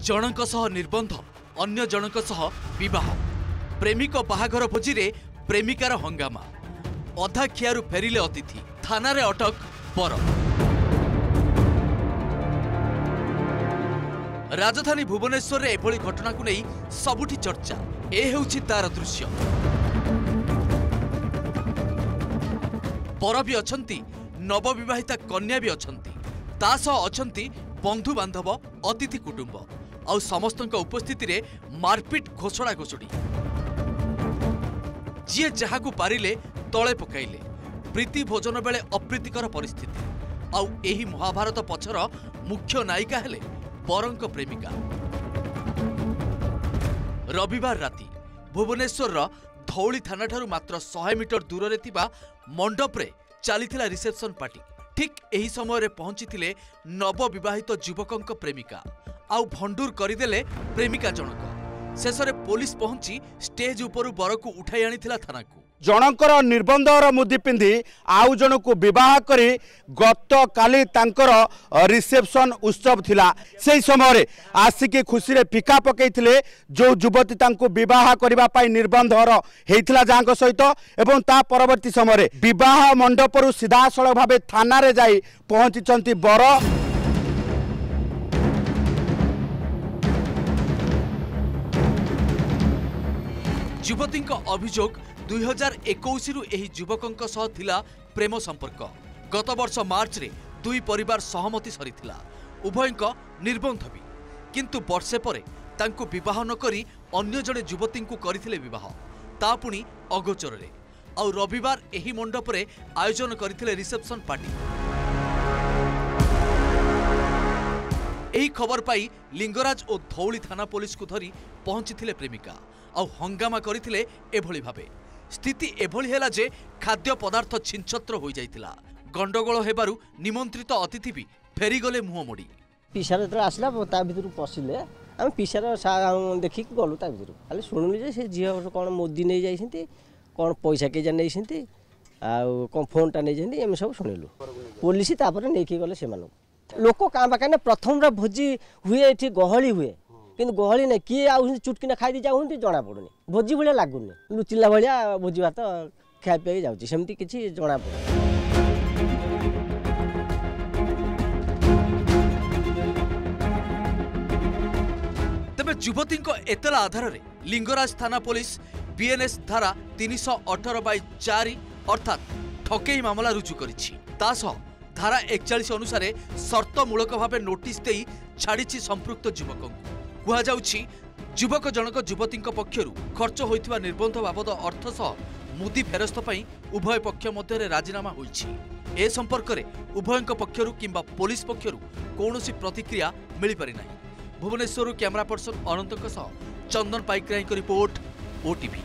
जनक सह निर्बंध अन्य जनक सह विवाह प्रेमिक बाहाघर भोजी रे प्रेमिकार हंगामा अधा खियारु फेरिले अतिथि थाना रे अटक बर। राजधानी भुवनेश्वर रे एभली घटना को नहीं सबुठी चर्चा ए हेउछि तार दृश्य। बर भी अछंती नवविवाहिता कन्या भी अछंती ता सह अछंती बंधु बांधव अतिथि कुटुंब आउ समस्तक उपस्थिति रे मारपीट घोषणा घोषणी जी जहाकू पारिले तले पकाइले प्रीति भोजन बेले अप्रीतिकर परिस्थिति आउ एही महाभारत पछर मुख्य नायिका हेले बरंक प्रेमिका। रविवार राति भुवनेश्वर धौली थाना ठारू मात्र 100 मीटर दूर रे थिबा मंडप रे चलीथिला रिसेप्शन पार्टी। ठीक एही समय रे पहुंचीथिले नवविवाहित युवकंक प्रेमिका आउ भंडूर करदेले प्रेमिका जनक। शेषरे पुलिस पहुंची स्टेज उपरु बरकू उठाई आनिथिला थानाकू। जनकर निर्बंधर मुदी पिंधि आउ जन को विवाह करी गत काली तांकर रिसेप्शन उत्सव थिला। से समय आसिकी खुशी रे पिका पकईथिले जो युवती तांको विवाह करबा पाई निर्बंधर हेइथिला जांक सहित एवं ता परवर्ती समय विवाह मंडपरु सीधा सड़क भाबे थाना रे जाई पहुंचीचंती बर। युवती अभियोग 2021 रु एही युवकंक सह थिला प्रेम संपर्क। गत वर्ष मार्च रे दुई परिवार सहमति सरीथिला उभयंक निर्बंध भी किंतु वर्षे परे तांको विवाह न करी अन्य जड़े युवती को करथिले विवाह ता पुणी अगोचर रे। आउ रविवार एही मंडप रे आयोजन करथिले रिसेप्शन पार्टी। एही खबर पाई लिंगराज और धौली थाना पुलिस को धरी पहुंची प्रेमिका आउ हंगामा करथिले एभली भाबे। स्थिति एभली हैला जे खाद्य पदार्थ छिनछत्र हो जाइतिला। गंडगोल हेबारु निमंत्रित अतिथि भी फेरी गले मुह मोड़ी। पिसार तो आसला ता भितर पशिले हम पिसार देखि गलु ता भितर खाली सुनुनी जे से झिया कोन मोदी नै जाइसंती कोन पैसा के जान नैसंती आ कोन फोन ता नै जंती एम सब सुनिलु। पुलिस तापर नै के गले से मानु लोक का बाकाने प्रथम रा भोजी हुए एठी गहली हुए किंतु गहली नै किए आ चुटकिना खाई दी जाउंती जना पडुनी भोजी भले लागुनी लुचिला भलिया भोजी भात खाइ पे जाउची सेमती किछि जना पडु। तबे युवती एतला आधार रे लिंगराज थाना पुलिस बीएनएस धारा 318/4 अर्थात ठकेई मामला रुजु करिछि। तासह धारा 41 अनुसार शर्तमूलक भाव नोटिस देई छाड़ी संपृक्त युवक कह युवक जनक युवती पक्षर खर्च होइथिबा निर्बंध बाबद अर्थ सह मुदी फेरस्त पई उभय पक्ष मध्य राजीनामा होइछि। ए संपर्क रे उभयंक पक्षर किंबा पुलिस पक्षर कौनसी प्रतिक्रिया मिल पारि नाही। भुवनेश्वर कैमरा पर्सन अनंतक सह चंदन पाइकराई रिपोर्ट ओटीवी।